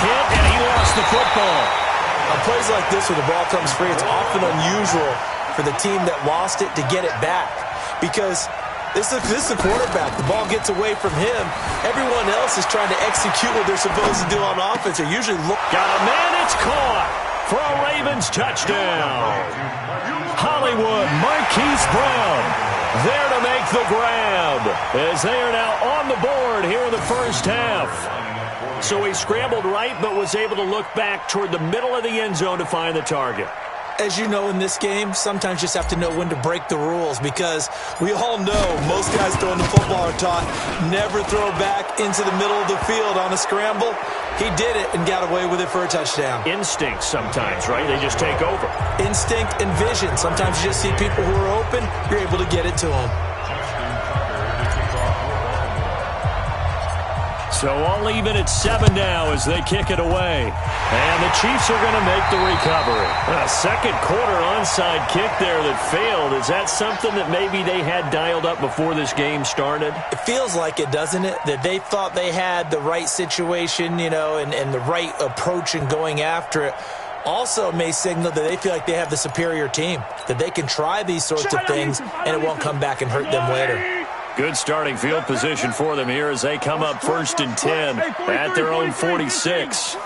hit, and he lost the football. On plays like this where the ball comes free, it's often unusual for the team that lost it to get it back. Because this is the quarterback. The ball gets away from him. Everyone else is trying to execute what they're supposed to do on offense. They're usually got a man, it's caught for a Ravens touchdown. Hollywood, Marquise Brown there to make the grab as they are now on the board here in the first half. So he scrambled right but was able to look back toward the middle of the end zone to find the target. As you know, in this game, sometimes you just have to know when to break the rules, because we all know most guys throwing the football are taught never throw back into the middle of the field on a scramble. He did it and got away with it for a touchdown. Instinct sometimes, right? They just take over. Instinct and vision. Sometimes you just see people who are open, you're able to get it to them. So all even at 7 now as they kick it away. And the Chiefs are going to make the recovery. A second quarter onside kick there that failed. Is that something that maybe they had dialed up before this game started? It feels like it, doesn't it? That they thought they had the right situation, you know, and the right approach in going after it. Also may signal that they feel like they have the superior team, that they can try these sorts of things and it won't come back and hurt them later. Good starting field position for them here as they come up 1st and 10 at their own 46.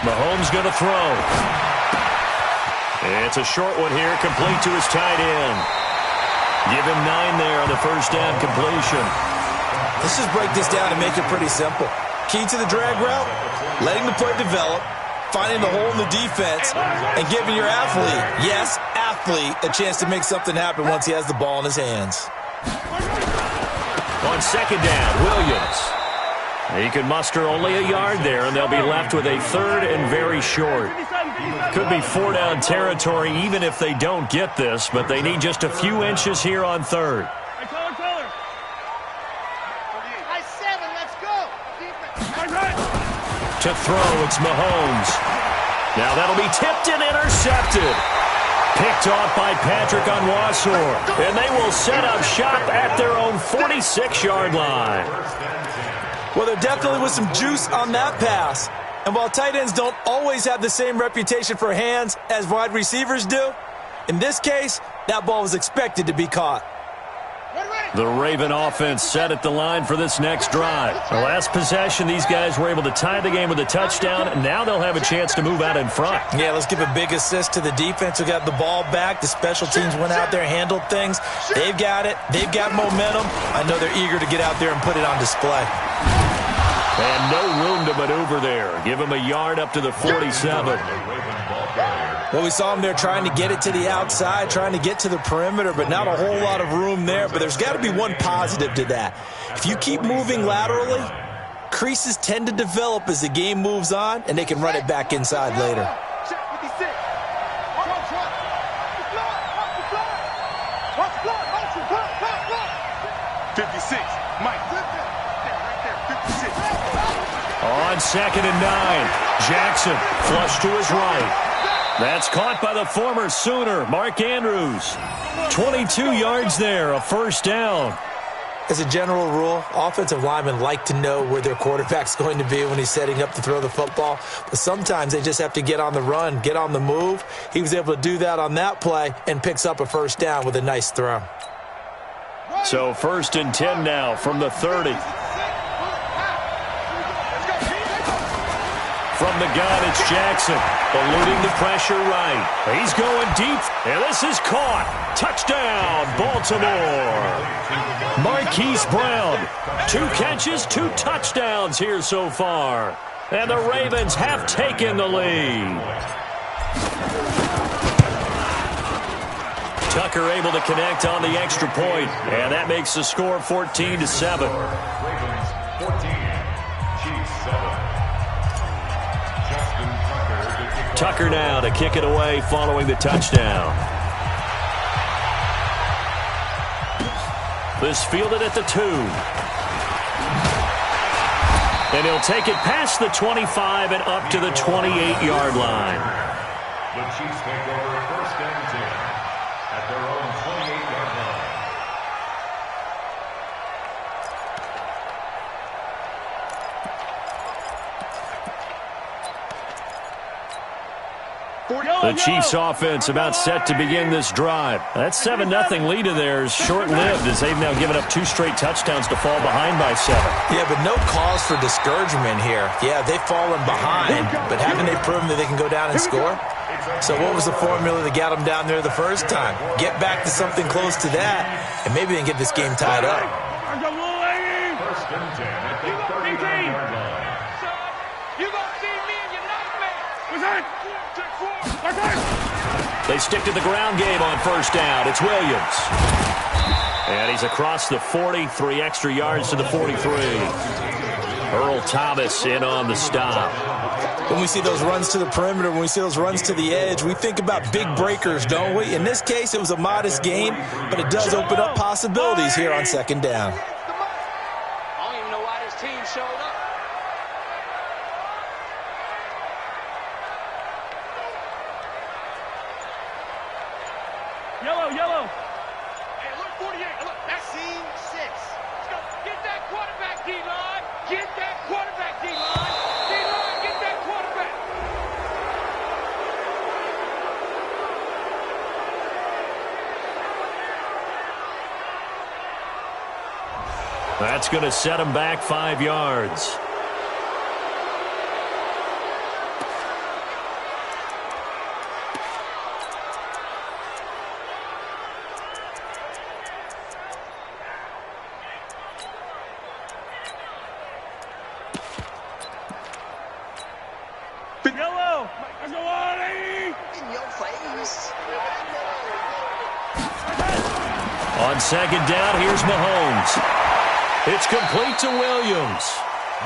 Mahomes going to throw. It's a short one here, complete to his tight end. Give him 9 there on the first down completion. Let's just break this down and make it pretty simple. Key to the drag route, letting the play develop, finding the hole in the defense, and giving your athlete, yes, athlete, a chance to make something happen once he has the ball in his hands. On second down, Williams. He could muster only a yard there, and they'll be left with a 3rd and very short. Could be 4-down territory even if they don't get this, but they need just a few inches here on 3rd. To throw, it's Mahomes. Now that'll be tipped and intercepted. Picked off by Patrick Onwuasor. And they will set up shop at their own 46-yard line. Well, there definitely was some juice on that pass. And while tight ends don't always have the same reputation for hands as wide receivers do, in this case, that ball was expected to be caught. The Raven offense set at the line for this next drive. The last possession, these guys were able to tie the game with a touchdown, and now they'll have a chance to move out in front. Yeah, let's give a big assist to the defense who got the ball back. The special teams went out there, handled things. They've got it. They've got momentum. I know they're eager to get out there and put it on display. And no room to maneuver there. Give him a yard up to the 47. Well, we saw him there trying to get it to the outside, trying to get to the perimeter, but not a whole lot of room there. But there's got to be one positive to that. If you keep moving laterally, creases tend to develop as the game moves on, and they can run it back inside later. On 2nd and 9, Jackson flush to his right. That's caught by the former Sooner, Mark Andrews. 22 yards there, a first down. As a general rule, offensive linemen like to know where their quarterback's going to be when he's setting up to throw the football. But sometimes they just have to get on the run, get on the move. He was able to do that on that play and picks up a first down with a nice throw. So 1st and 10 now from the 30. From the gun, it's Jackson, eluding the pressure right. He's going deep, and this is caught. Touchdown, Baltimore. Marquise Brown, 2 catches, 2 touchdowns here so far. And the Ravens have taken the lead. Tucker able to connect on the extra point, and that makes the score 14-7. Tucker now to kick it away following the touchdown. This fielded at the 2. And he'll take it past the 25 and up to the 28-yard line. The Chiefs take over 1st and 10 at their own 28-yard line. The Chiefs offense about set to begin this drive. That 7-0 lead of theirs short-lived as they've now given up 2 straight touchdowns to fall behind by 7. Yeah, but no cause for discouragement here. Yeah, they've fallen behind, but haven't they proven that they can go down and score? So what was the formula that got them down there the first time? Get back to something close to that, and maybe they can get this game tied up. First and 10 at the 39-yard line. You gonna see me in your nightmare. They stick to the ground game on first down. It's Williams. And he's across the 40, 3 extra yards to the 43. Earl Thomas in on the stop. When we see those runs to the perimeter, when we see those runs to the edge, we think about big breakers, don't we? In this case, it was a modest gain, but it does open up possibilities here on second down. I don't even know why this team showed up. Yellow. Hey, look, 48. Look, that's scene 6. Let's go. Get that quarterback, D-line. Get that quarterback, D-line. D-line, get that quarterback. That's going to set him back 5 yards. On second down, here's Mahomes. It's complete to Williams.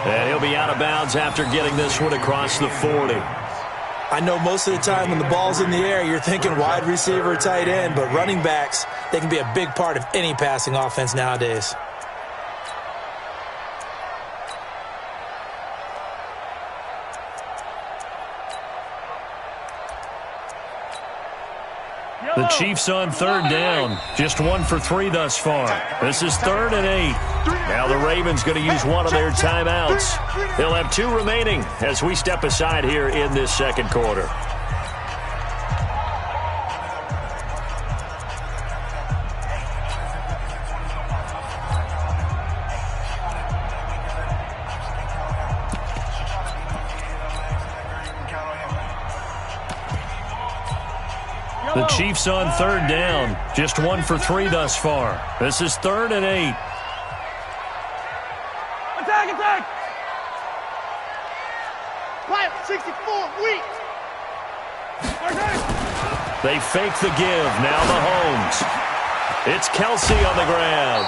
And he'll be out of bounds after getting this one across the 40. I know most of the time when the ball's in the air, you're thinking wide receiver, tight end, but running backs, they can be a big part of any passing offense nowadays. The Chiefs on third down. Just 1 for 3 thus far. This is 3rd and 8. Now the Ravens going to use one of their timeouts. They'll have 2 remaining as we step aside here in this second quarter. The Chiefs on third down. Just 1 for 3 thus far. This is 3rd and 8. Attack! Pilot 64, weak. They fake the give. Now Mahomes. It's Kelsey on the ground.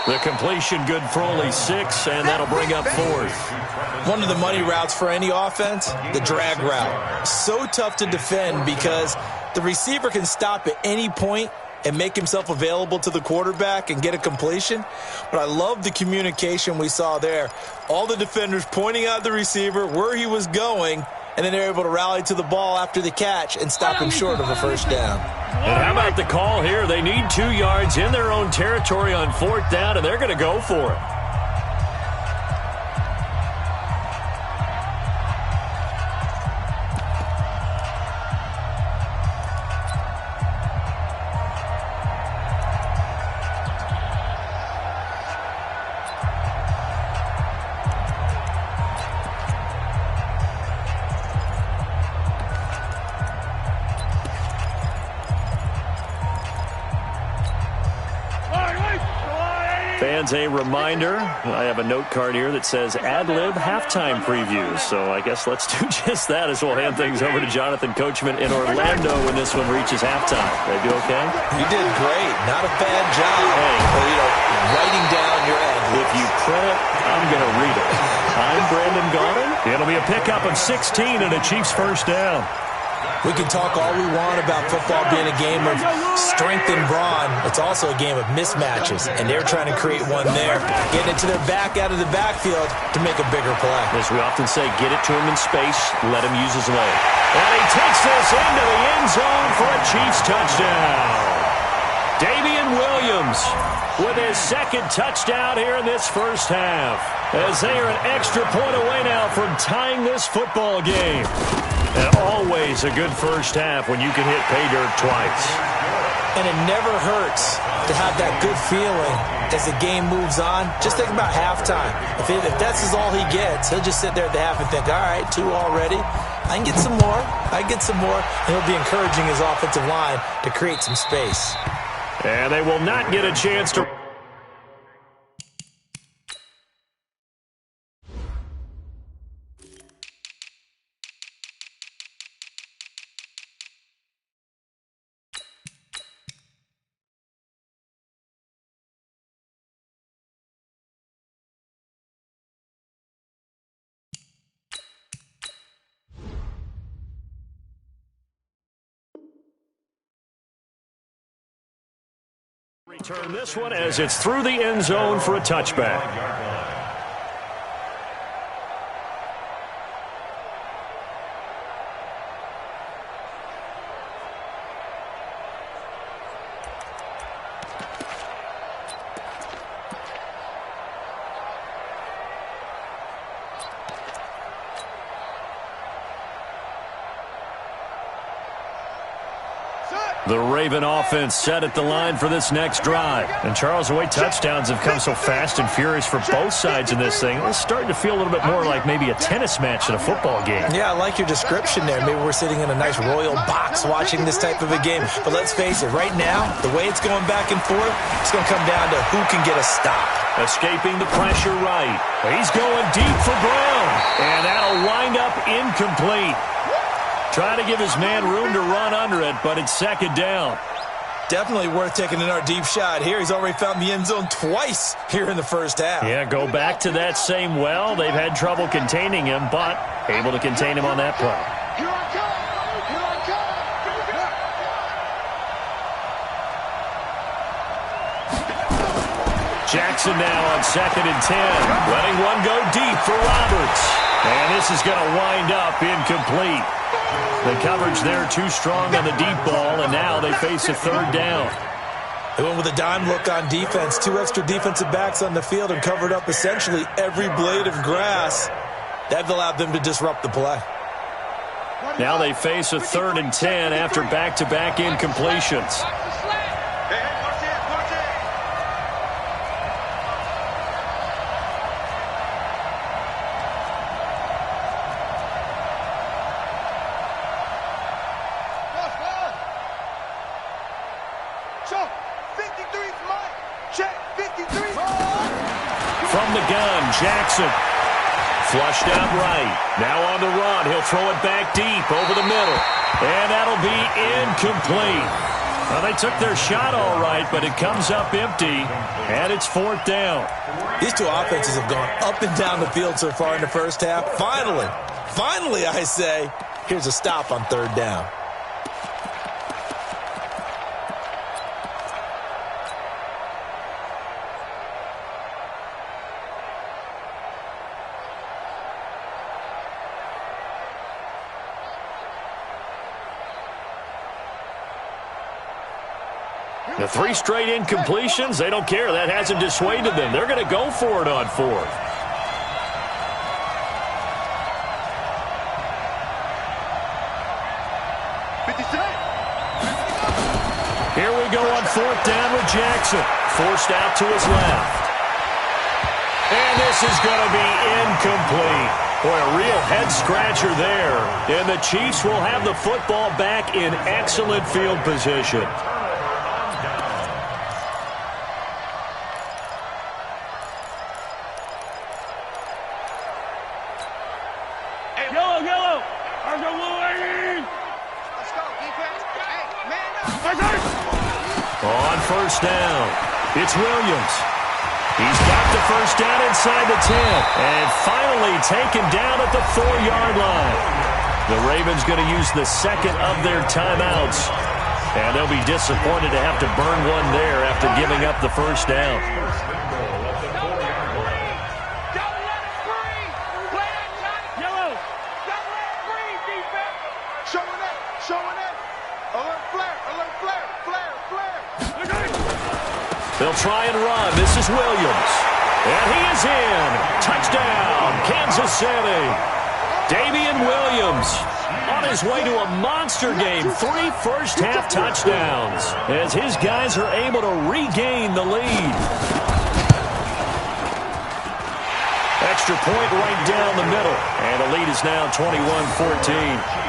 The completion good for only 6, and that'll bring up 4th. One of the money routes for any offense, the drag route. So tough to defend because the receiver can stop at any point and make himself available to the quarterback and get a completion. But I love the communication we saw there. All the defenders pointing out the receiver, where he was going, and then they're able to rally to the ball after the catch and stop him short of a first down. And how about the call here? They need 2 yards in their own territory on 4th down, and they're going to go for it. Fans, a reminder, I have a note card here that says ad-lib halftime previews. So I guess let's do just that as we'll hand things over to Jonathan Coachman in Orlando when this one reaches halftime. They do okay? You did great. Not a bad job. Hey. Writing down your ad. If you print it, I'm going to read it. I'm Brandon Gaudin. It'll be a pickup of 16 and a Chiefs first down. We can talk all we want about football being a game of strength and brawn. It's also a game of mismatches, and they're trying to create one there, getting it to their back out of the backfield to make a bigger play. As we often say, get it to him in space, let him use his leg. And he takes this into the end zone for a Chiefs touchdown. Damian Williams with his 2nd touchdown here in this first half, as they are an extra point away now from tying this football game. And always a good first half when you can hit pay dirt twice. And it never hurts to have that good feeling as the game moves on. Just think about halftime. If that's all he gets, he'll just sit there at the half and think, all right, 2 already. I can get some more. I can get some more. And he'll be encouraging his offensive line to create some space. And they will not get a chance to... Return this one as it's through the end zone for a touchback. The Raven offense set at the line for this next drive. And Charles, the way touchdowns have come so fast and furious for both sides in this thing, it's starting to feel a little bit more like maybe a tennis match in a football game. Yeah, I like your description there. Maybe we're sitting in a nice royal box watching this type of a game. But let's face it, right now, the way it's going back and forth, it's going to come down to who can get a stop. Escaping the pressure right. He's going deep for Brown. And that'll wind up incomplete. Trying to give his man room to run under it, but it's second down. Definitely worth taking another deep shot here. He's already found the end zone twice here in the first half. Yeah, go back to that same well. They've had trouble containing him, but able to contain him on that play. Here I come! Here I come! Jackson now on 2nd and 10. Letting one go deep for Roberts. And this is going to wind up incomplete. The coverage there too strong on the deep ball, and now they face a third down. They went with a dime look on defense. 2 extra defensive backs on the field and covered up essentially every blade of grass. That allowed them to disrupt the play. Now they face a 3rd and 10 after back-to-back incompletions. From the gun, Jackson. Flushed out right. Now on the run. He'll throw it back deep over the middle. And that'll be incomplete. Well, they took their shot all right, but it comes up empty, and it's 4th down. These two offenses have gone up and down the field so far in the first half. Finally, I say, here's a stop on 3rd down. The 3 straight incompletions, they don't care. That hasn't dissuaded them. They're going to go for it on 4th. Here we go on 4th down with Jackson. Forced out to his left. And this is going to be incomplete. Boy, a real head-scratcher there. And the Chiefs will have the football back in excellent field position. On 1st down, it's Williams. He's got the 1st down inside the 10. And finally taken down at the 4-yard line. The Ravens going to use the 2nd of their timeouts. And they'll be disappointed to have to burn one there after giving up the 1st down. They'll try and run. This is Williams. And he is in. Touchdown, Kansas City. Damian Williams on his way to a monster game. 3 first-half touchdowns as his guys are able to regain the lead. Extra point right down the middle. And the lead is now 21-14.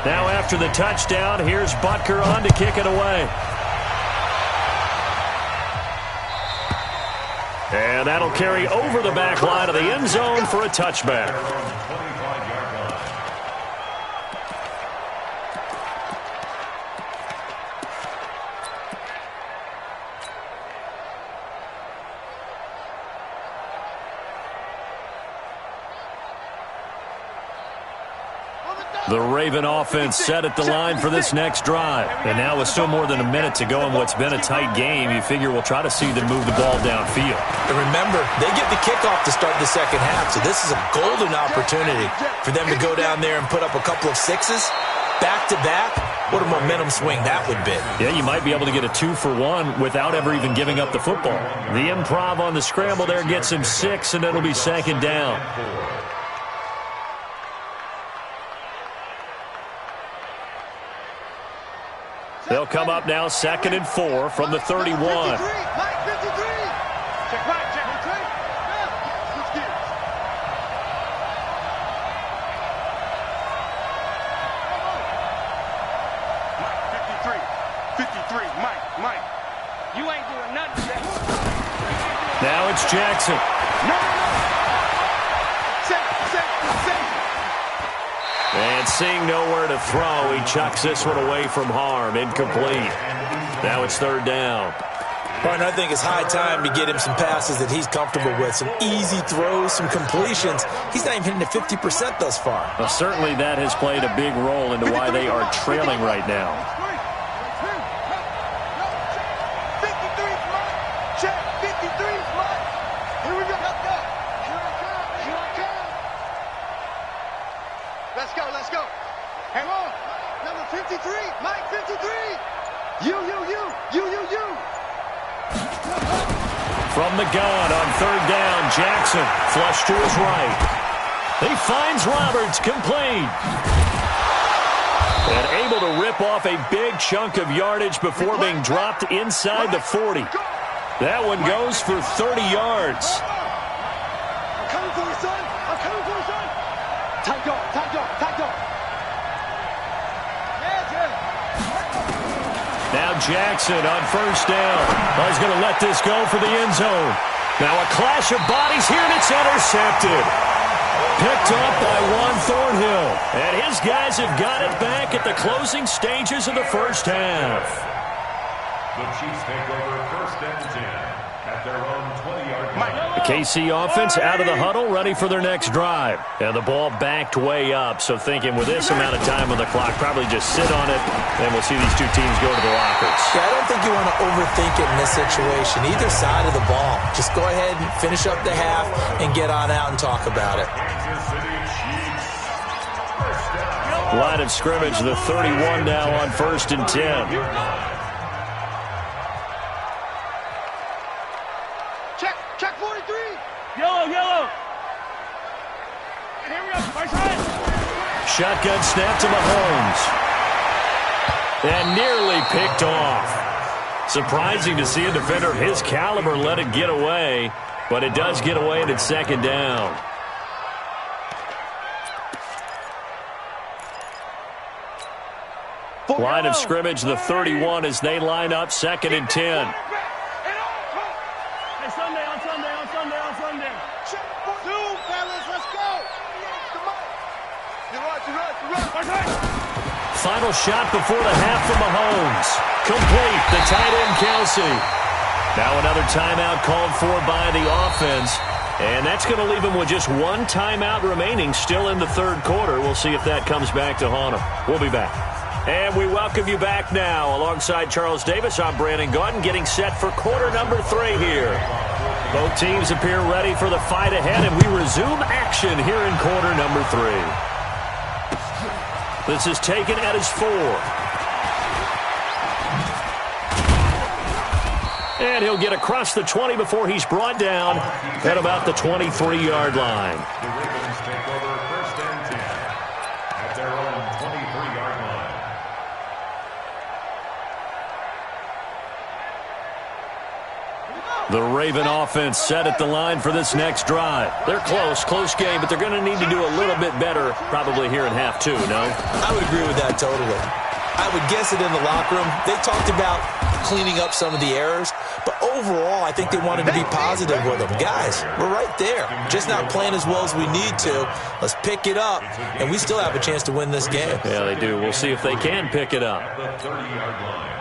Now after the touchdown, here's Butker on to kick it away. And that'll carry over the back line of the end zone for a touchback. The Raven offense set at the line for this next drive. And now with still more than a minute to go in what's been a tight game, you figure we'll try to see them move the ball downfield. And remember, they get the kickoff to start the second half, so this is a golden opportunity for them to go down there and put up a couple of sixes back-to-back. What a momentum swing that would be. Yeah, you might be able to get a 2-for-1 without ever even giving up the football. The improv on the scramble there gets him 6, and it'll be second down. They'll come up now 2nd and 4 from the 31. Mike, 53. Check right, check. Switch gears. Mike, 53. Mike. You ain't doing nothing today. Now it's Jackson. No. Safe. And seeing nowhere to throw, he chucks this one away from harm. Incomplete. Now it's 3rd down. And I think it's high time to get him some passes that he's comfortable with. Some easy throws, some completions. He's not even hitting at 50% thus far. Well, certainly that has played a big role into why they are trailing right now. 53, Mike. Check, 53, Mike. Here we go. Here I come. Let's go. Hang on. Number 53, Mike, 53. You. From the gun on 3rd down, Jackson flush to his right. He finds Roberts, complete. And able to rip off a big chunk of yardage before being dropped inside the 40. That one goes for 30 yards. I'm coming for you, son. Tight dog. Now Jackson on 1st down. Well, he's going to let this go for the end zone. Now a clash of bodies here, and it's intercepted. Picked up by Juan Thornhill. And his guys have got it back at the closing stages of the first half. The Chiefs take over 1st and 10 at their own 20-yard line. The KC offense out of the huddle, ready for their next drive. And the ball backed way up, so thinking with this amount of time on the clock, probably just sit on it, and we'll see these two teams go to the lockers. Yeah, I don't think you want to overthink it in this situation. Either side of the ball. Just go ahead and finish up the half and get on out and talk about it. Line of scrimmage, the 31 now on 1st and 10. Check 43. Yellow. And here we go. Right side. Shotgun snap to Mahomes. And nearly picked off. Surprising to see a defender of his caliber let it get away, but it does get away and it's 2nd down. Line of scrimmage, the 31 as they line up 2nd and 10. On Sunday. Check 2, fellas. Let's go. Come on. You're right. Final shot before the half from Mahomes. Complete, the tight end Kelsey. Now another timeout called for by the offense. And that's going to leave him with just one timeout remaining still in the 3rd quarter. We'll see if that comes back to haunt him. We'll be back. And we welcome you back now. Alongside Charles Davis, I'm Brandon Gaudin, getting set for quarter number 3 here. Both teams appear ready for the fight ahead, and we resume action here in quarter number 3. This is taken at his 4. And he'll get across the 20 before he's brought down at about the 23-yard line. The Ravens take over 1st and 10 at their own 23-yard line. The Raven offense set at the line for this next drive. They're close game, but they're going to need to do a little bit better probably here in half two, no? I would agree with that totally. I would guess it in the locker room. They talked about cleaning up some of the errors, but overall, I think they wanted to be positive with them. Guys, we're right there. Just not playing as well as we need to. Let's pick it up, and we still have a chance to win this game. Yeah, they do. We'll see if they can pick it up. The 30-yard line.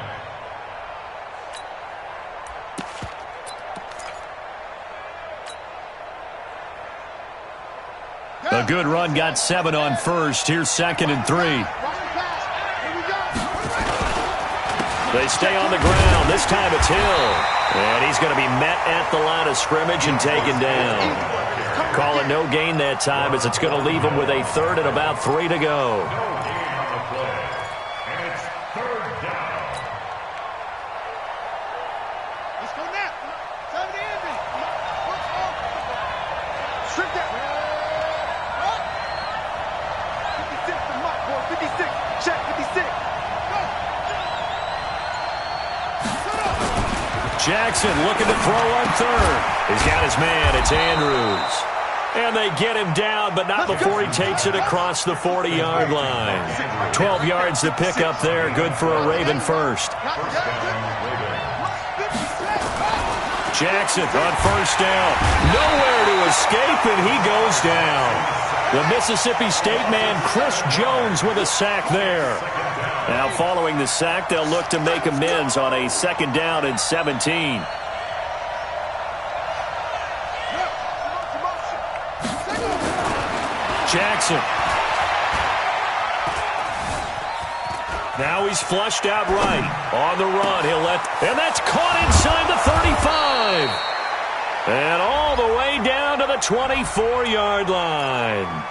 A good run got 7 on first. Here's 2nd and 3. They stay on the ground. This time it's Hill. And he's going to be met at the line of scrimmage and taken down. Call it no gain that time as it's going to leave him with a 3rd and about 3 to go. No gain on the play. And it's 3rd down. Let's go now. Time to end it. Strip that. 56 to Mike, boy. 56. Check 56. Jackson looking to throw on 3rd. He's got his man. It's Andrews. And they get him down, but not before he takes it across the 40-yard line. 12 yards to pick up there. Good for a Raven first. Jackson on 1st down. Nowhere to escape, and he goes down. The Mississippi State man, Chris Jones, with a sack there. Now, following the sack, they'll look to make amends on a 2nd down and 17. Jackson. Now he's flushed out right. On the run, he'll and that's caught inside the 35. And all the way down to the 24-yard line.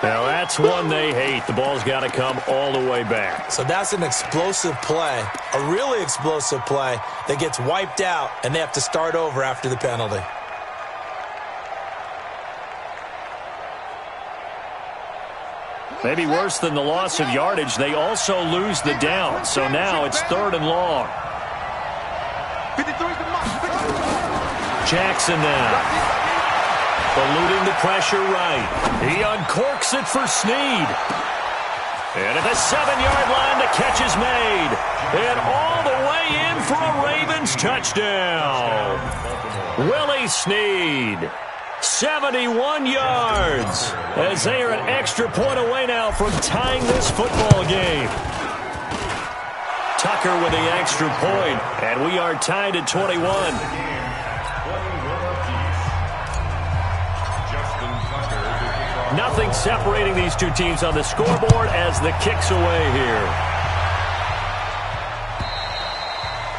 Now, that's one they hate. The ball's got to come all the way back. So that's an explosive play, a really explosive play that gets wiped out, and they have to start over after the penalty. Maybe worse than the loss of yardage, they also lose the down. So now it's 3rd and long. Jackson now. Eluding the pressure right. He uncorks it for Snead. And at the 7-yard line, the catch is made. And all the way in for a Ravens touchdown. Willie Snead. 71 yards. As they are an extra point away now from tying this football game. Tucker with the extra point. And we are tied at 21. Nothing separating these two teams on the scoreboard as the kick's away here.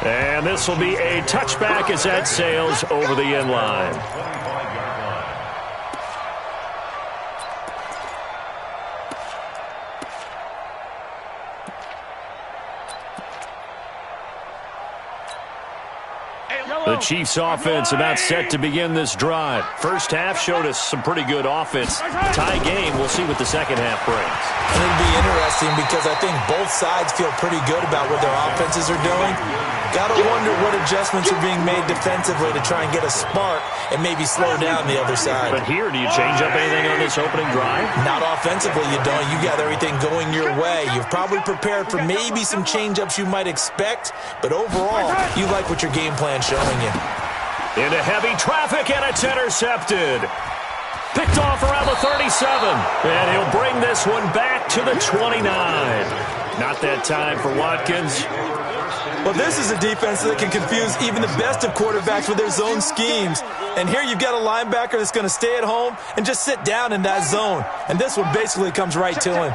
And this will be a touchback as that sails over the end line. The Chiefs offense about set to begin this drive. First half showed us some pretty good offense. Tie game, we'll see what the second half brings. And it'll be interesting because I think both sides feel pretty good about what their offenses are doing. Got to wonder what adjustments are being made defensively to try and get a spark and maybe slow down the other side. But here, do you change up anything on this opening drive? Not offensively, you don't. You got everything going your way. You've probably prepared for maybe some change-ups you might expect, but overall, you like what your game plan's showing you. Into heavy traffic, and it's intercepted. Picked off around the 37, and he'll bring this one back to the 29. Not that time for Watkins. Well, this is a defense that can confuse even the best of quarterbacks with their zone schemes. And here you've got a linebacker that's going to stay at home and just sit down in that zone. And this one basically comes right to him.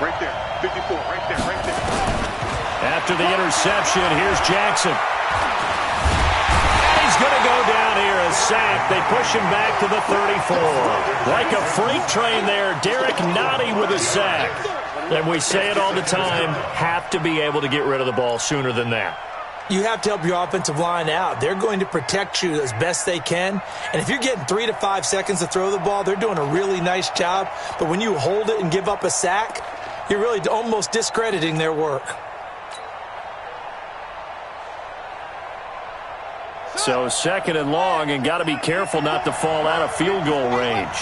Right there, 54, right there, right there. After the interception, here's Jackson. And he's going to go down here, a sack. They push him back to the 34. Like a freight train there, Derek Nottie with a sack. And we say it all the time, have to be able to get rid of the ball sooner than that. You have to help your offensive line out. They're going to protect you as best they can. And if you're getting 3 to 5 seconds to throw the ball, they're doing a really nice job. But when you hold it and give up a sack, you're really almost discrediting their work. So 2nd and long, and got to be careful not to fall out of field goal range.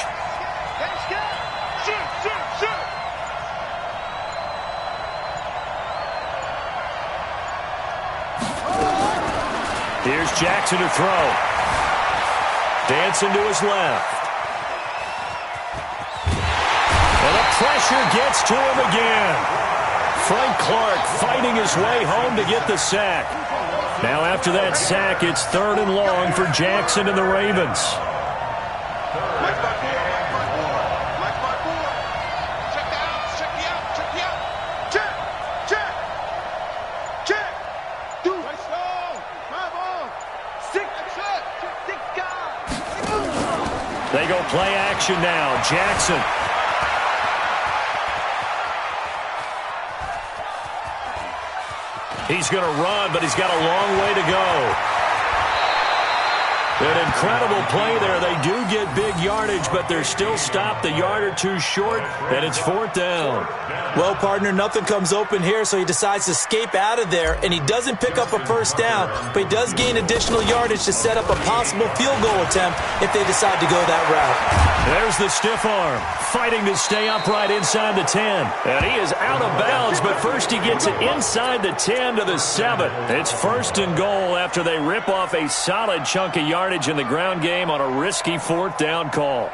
Here's Jackson to throw. Dancing to his left. And the pressure gets to him again. Frank Clark fighting his way home to get the sack. Now after that sack, it's 3rd and long for Jackson and the Ravens. They go play action now. Jackson. He's going to run, but he's got a long way to go. An incredible play there. They do get big yardage, but they're still stopped a yard or two short, and it's 4th down. Well, partner, nothing comes open here, so he decides to escape out of there, and he doesn't pick up a 1st down, but he does gain additional yardage to set up a possible field goal attempt if they decide to go that route. There's the stiff arm, fighting to stay upright inside the 10. And he is out of bounds, but first he gets it inside the 10 to the 7. It's 1st and goal after they rip off a solid chunk of yardage in the ground game on a risky 4th down call.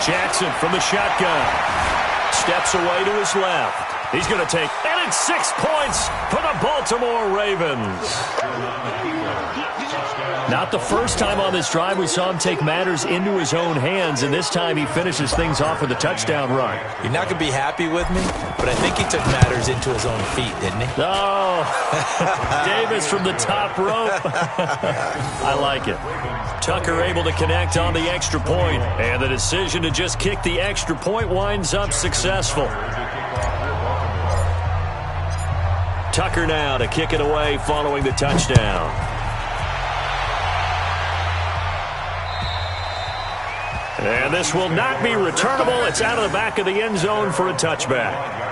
Jackson from the shotgun. Steps away to his left. He's going to take, and it's 6 points for the Baltimore Ravens. Not the first time on this drive we saw him take matters into his own hands, and this time he finishes things off with a touchdown run. You're not going to be happy with me, but I think he took matters into his own feet, didn't he? Oh, Davis from the top rope. I like it. Tucker able to connect on the extra point, and the decision to just kick the extra point winds up successful. Tucker now to kick it away following the touchdown. And this will not be returnable. It's out of the back of the end zone for a touchback.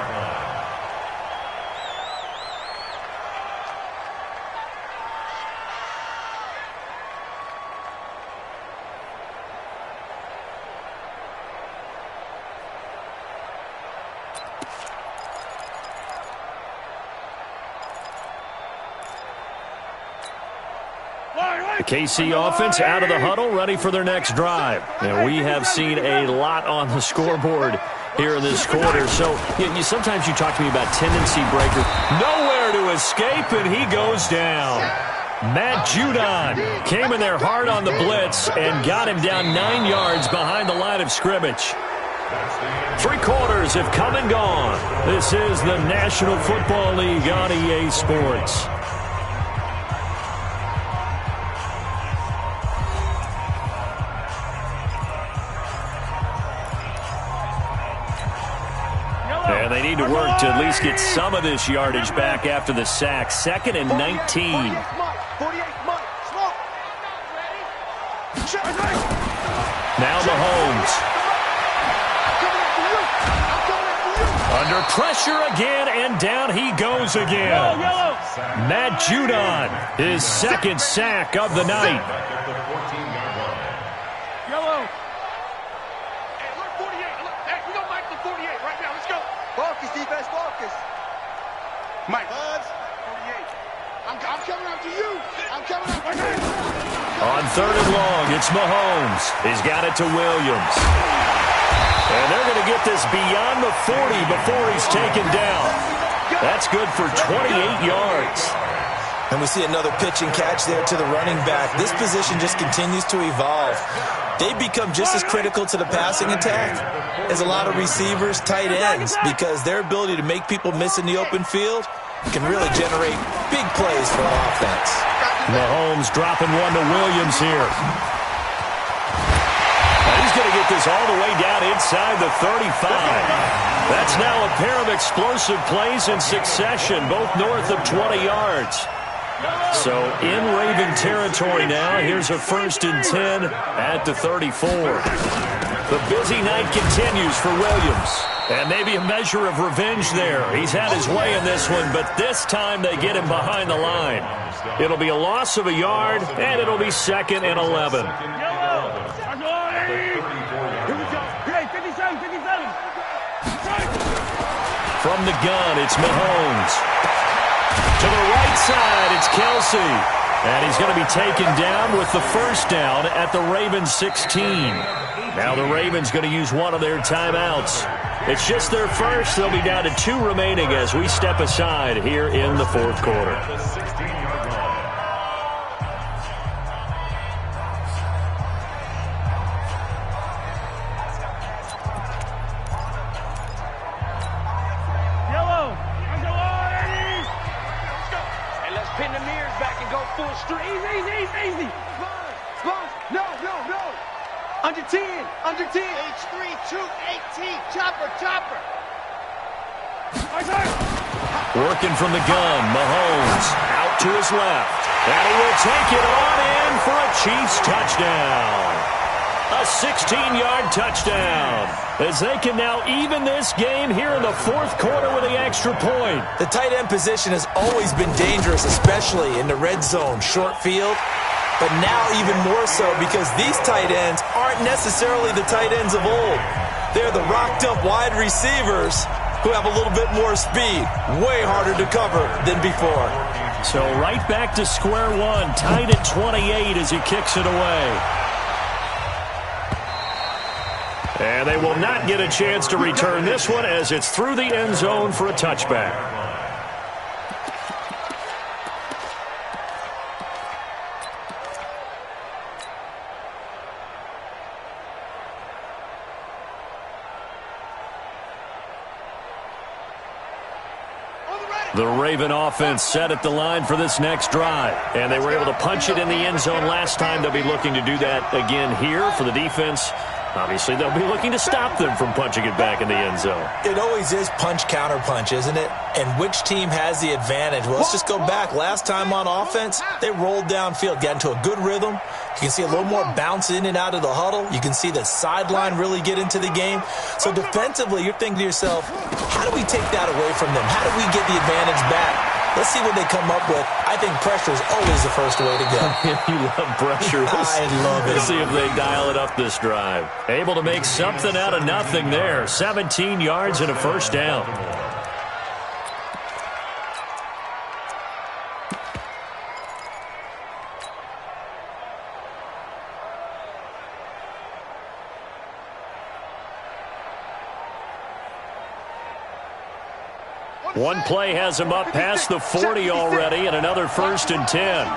The KC offense out of the huddle, ready for their next drive. And we have seen a lot on the scoreboard here in this quarter. So sometimes you talk to me about tendency breaker. Nowhere to escape, and he goes down. Matt Judon came in there hard on the blitz and got him down 9 yards behind the line of scrimmage. 3 quarters have come and gone. This is the National Football League on EA Sports. And they need to work to at least get some of this yardage back after the sack. 2nd and 19. Now Mahomes. Under pressure again, and down he goes again. Matt Judon, his 2nd sack of the night. Focus, defense, focus. Mike. Buzz, 48. I'm coming up to you. I'm coming up to you. On 3rd and long, it's Mahomes. He's got it to Williams. And they're going to get this beyond the 40 before he's taken down. That's good for 28 yards. And we see another pitch and catch there to the running back. This position just continues to evolve. They become just as critical to the passing attack as a lot of receivers, tight ends, because their ability to make people miss in the open field can really generate big plays for an offense. Mahomes dropping one to Williams here. He's going to get this all the way down inside the 35. That's now a pair of explosive plays in succession, both north of 20 yards. So in Raven territory now, here's a 1st and 10 at the 34. The busy night continues for Williams. And maybe a measure of revenge there. He's had his way in this one, but this time they get him behind the line. It'll be a loss of a yard, and it'll be 2nd and 11. From the gun, it's Mahomes. To the right side, it's Kelsey. And he's going to be taken down with the 1st down at the Ravens 16. Now the Ravens going to use one of their timeouts. It's just their first. They'll be down to 2 remaining as we step aside here in the 4th quarter. Easy. Boss. No. Under 10. H3, 2, 18. Chopper. Working from the gun, Mahomes out to his left. And he will take it on in for a Chiefs touchdown. A 16-yard touchdown, as they can now even this game here in the 4th quarter with the extra point. The tight end position has always been dangerous, especially in the red zone, short field. But now even more so because these tight ends aren't necessarily the tight ends of old. They're the rocked-up wide receivers who have a little bit more speed, way harder to cover than before. So right back to square one, tied at 28 as he kicks it away. And they will not get a chance to return this one as it's through the end zone for a touchback. The Raven offense set at the line for this next drive. And they were able to punch it in the end zone last time. They'll be looking to do that again here for the defense. Obviously, they'll be looking to stop them from punching it back in the end zone. It always is punch-counter-punch, isn't it? And which team has the advantage? Well, let's just go back. Last time on offense, they rolled downfield, got into a good rhythm. You can see a little more bounce in and out of the huddle. You can see the sideline really get into the game. So defensively, you're thinking to yourself, how do we take that away from them? How do we get the advantage back? Let's see what they come up with. I think pressure is always the first way to go. You love pressure. I love it. Let's see if they dial it up this drive. Able to make something out of nothing there. 17 yards and a 1st down. One play has him up past the 40 already, and another 1st and 10.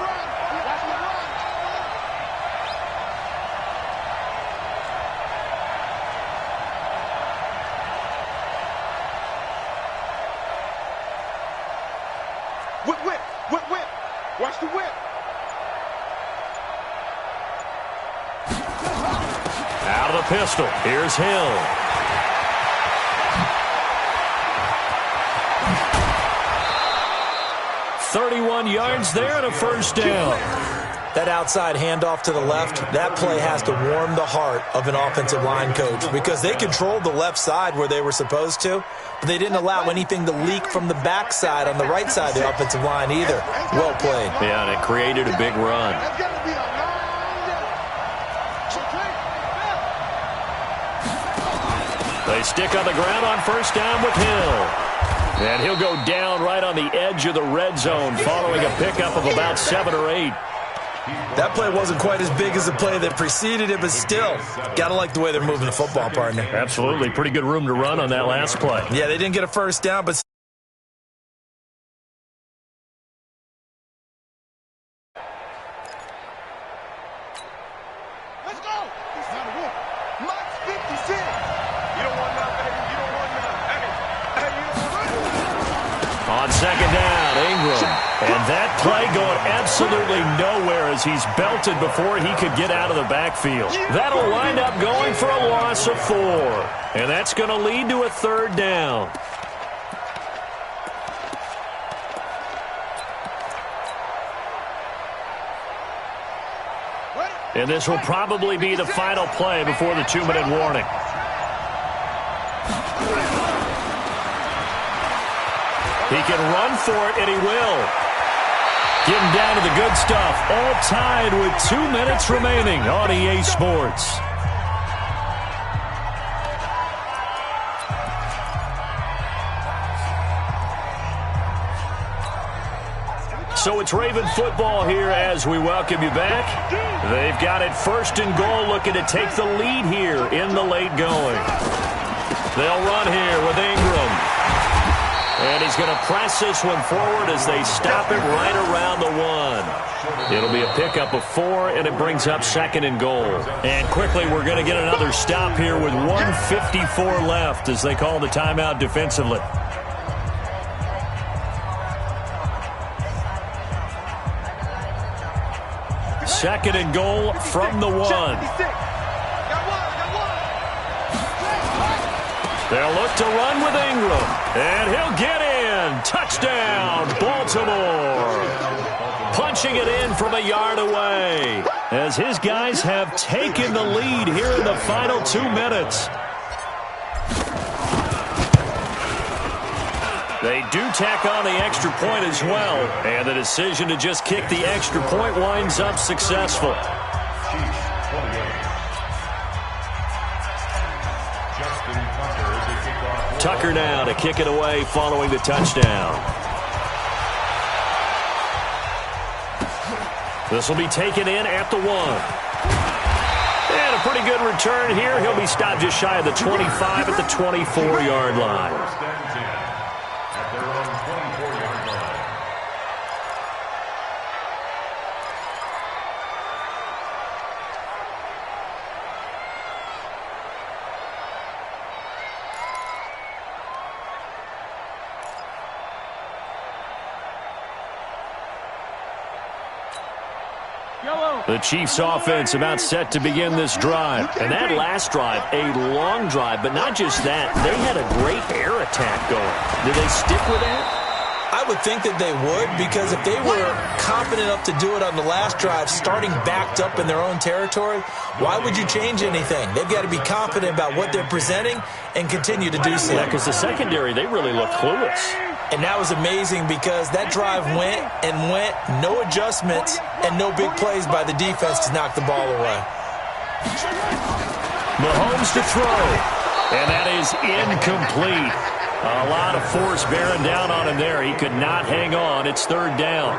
Whip. Watch the whip. Out of the pistol. Here's Hill. 31 yards there and a 1st down. That outside handoff to the left, that play has to warm the heart of an offensive line coach because they controlled the left side where they were supposed to, but they didn't allow anything to leak from the backside on the right side of the offensive line either. Well played. Yeah, and it created a big run. They stick on the ground on 1st down with Hill. And he'll go down right on the edge of the red zone following a pickup of about 7 or 8. That play wasn't quite as big as the play that preceded it, but still, got to like the way they're moving the football, partner. Absolutely. Pretty good room to run on that last play. Yeah, they didn't get a 1st down, but On second down, Ingram. And that play going absolutely nowhere as he's belted before he could get out of the backfield. That'll wind up going for a loss of 4. And that's going to lead to a third down. And this will probably be the final play before the 2-minute warning. He can run for it, and he will. Getting down to the good stuff. All tied with 2 minutes remaining on EA Sports. So it's Raven football here as we welcome you back. They've got it 1st and goal, looking to take the lead here in the late going. They'll run here with Ingram. And he's going to press this one forward as they stop it right around the 1. It'll be a pickup of 4, and it brings up 2nd and goal. And quickly, we're going to get another stop here with 1:54 left as they call the timeout defensively. Second and goal from the 1. They'll look to run with Ingram. And he'll get in. Touchdown, Baltimore. Punching it in from a yard away as his guys have taken the lead here in the final 2 minutes. They do tack on the extra point as well. And the decision to just kick the extra point winds up successful. Tucker now to kick it away following the touchdown. This will be taken in at the 1. And a pretty good return here. He'll be stopped just shy of the 25 at the 24-yard line. The Chiefs offense about set to begin this drive. And that last drive, a long drive, but not just that. They had a great air attack going. Did they stick with that? I would think that they would, because if they were confident enough to do it on the last drive, starting backed up in their own territory, why would you change anything? They've got to be confident about what they're presenting and continue to do so. Yeah, because the secondary, they really looked clueless. And that was amazing because that drive went and went, no adjustments, and no big plays by the defense to knock the ball away. Mahomes to throw, and that is incomplete. A lot of force bearing down on him there. He could not hang on. It's 3rd down.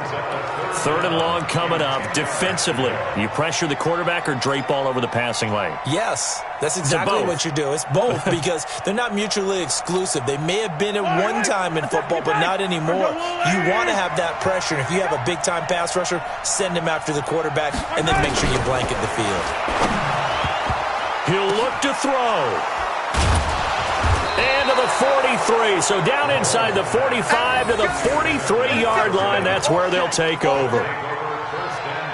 3rd and long coming up. Defensively, you pressure the quarterback or drape all over the passing lane? Yes, that's exactly what you do. It's both because they're not mutually exclusive. They may have been at one time in football, but not anymore. You want to have that pressure. If you have a big-time pass rusher, send him after the quarterback, and then make sure you blanket the field. He'll look to throw. And to the 43. So down inside the 45 to the 43-yard line. That's where they'll take over.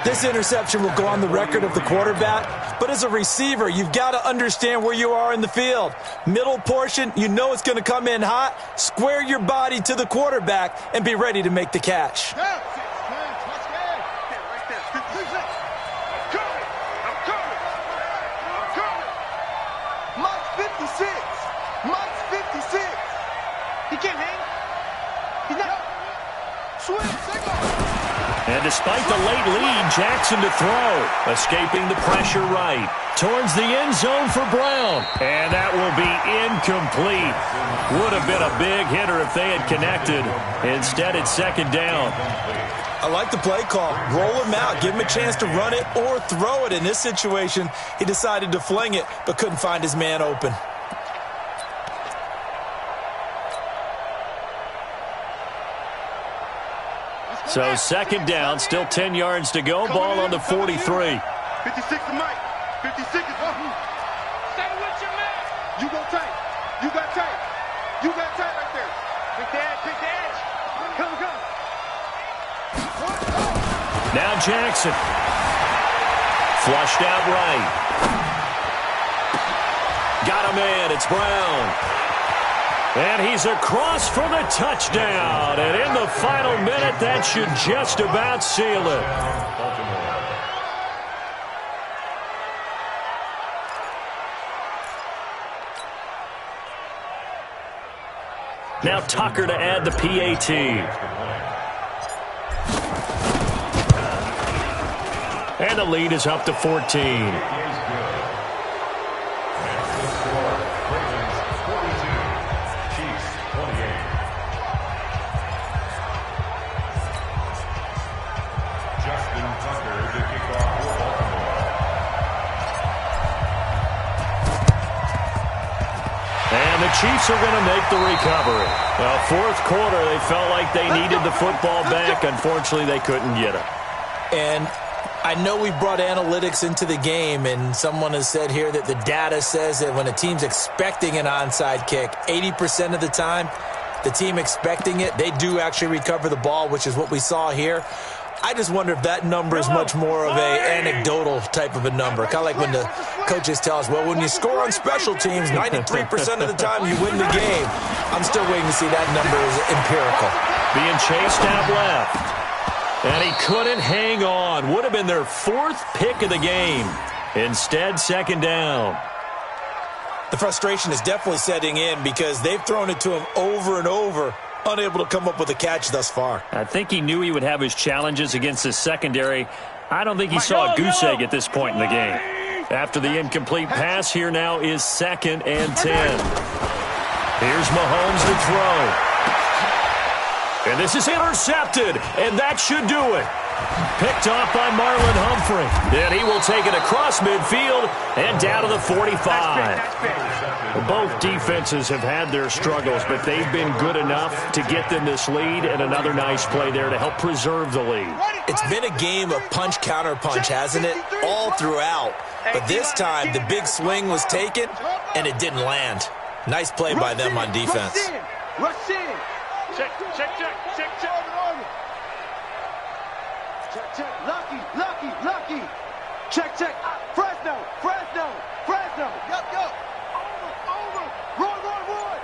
This interception will go on the record of the quarterback, but as a receiver, you've got to understand where you are in the field. Middle portion, you know it's going to come in hot. Square your body to the quarterback and be ready to make the catch. And despite the late lead, Jackson to throw, escaping the pressure right. Towards the end zone for Brown. And that will be incomplete. Would have been a big hitter if they had connected. Instead, it's 2nd down. I like the play call. Roll him out. Give him a chance to run it or throw it. In this situation, he decided to fling it, but couldn't find his man open. So 2nd down, still 10 yards to go. Ball on the 43. 56 to Mike. 56 is up. Stay with your man. You go tight. You got tight. You got tight right there. Pick the edge. Pick the edge. Now Jackson. Flushed out right. Got him in. It's Brown. And he's across for the touchdown. And in the final minute, that should just about seal it. Now Tucker to add the PAT. And the lead is up to 14. The Chiefs are going to make the recovery. Well, fourth quarter, they felt like they needed the football back. Unfortunately, they couldn't get it. And I know we brought analytics into the game, and someone has said here that the data says that when a team's expecting an onside kick, 80% of the time, the team expecting it, they do actually recover the ball, which is what we saw here. I just wonder if that number is much more of a anecdotal type of a number. Kind of like when the coaches tell us, well, when you score on special teams, 93% of the time you win the game. I'm still waiting to see that number is empirical. Being chased out left. And he couldn't hang on. Would have been their fourth pick of the game. Instead, second down. The frustration is definitely setting in because they've thrown it to him over and over, unable to come up with a catch thus far. I think he knew he would have his challenges against his secondary. I don't think he saw a goose egg at this point in the game. After the incomplete pass, here now is 2nd and 10. Here's Mahomes to throw. And this is intercepted, and that should do it. Picked off by Marlon Humphrey. And he will take it across midfield and down to the 45. Both defenses have had their struggles, but they've been good enough to get them this lead, and another nice play there to help preserve the lead. It's been a game of punch-counter-punch, hasn't it? All throughout. But this time, the big swing was taken, and it didn't land. Nice play by them on defense. Rush in. Check. Check. Lucky. Check. Fresno. Go. Over. Roy.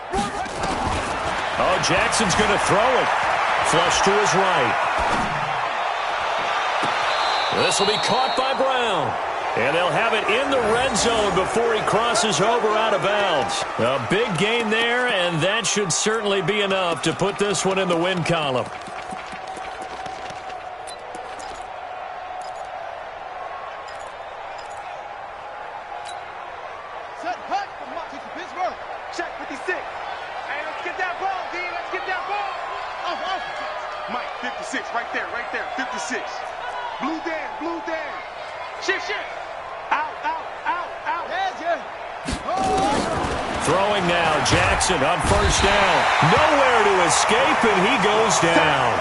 Oh, Jackson's going to throw it. Flush to his right. This will be caught by Brown. And they'll have it in the red zone before he crosses over out of bounds. A big gain there, and that should certainly be enough to put this one in the win column. Set hut from Pittsburgh. Check 56. Hey, let's get that ball, D. Let's get that ball. Off. Mike, 56, right there. 56. Blue Dan. Shit. Out. Throwing now, Jackson on first down. Nowhere to escape, and he goes down.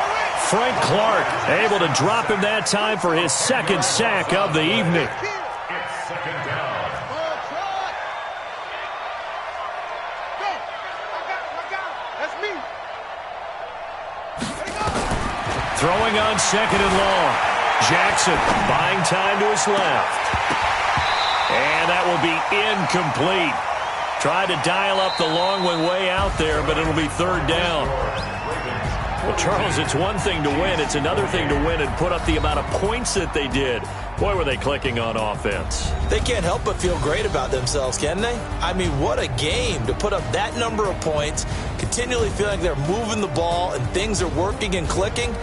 Frank Clark able to drop him that time for his second sack of the evening. It's second down. Go. I got him. That's me. Throwing on 2nd and long. Jackson buying time to his left. And that will be incomplete. Tried to dial up the long one way out there, but it'll be 3rd down. Well, Charles, it's one thing to win. It's another thing to win and put up the amount of points that they did. Boy, were they clicking on offense. They can't help but feel great about themselves, can they? I mean, what a game to put up that number of points, continually feeling like they're moving the ball and things are working and clicking.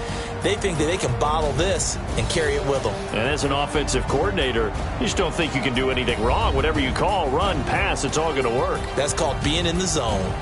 They think that they can bottle this and carry it with them. And as an offensive coordinator, you just don't think you can do anything wrong. Whatever you call, run, pass, it's all going to work. That's called being in the zone.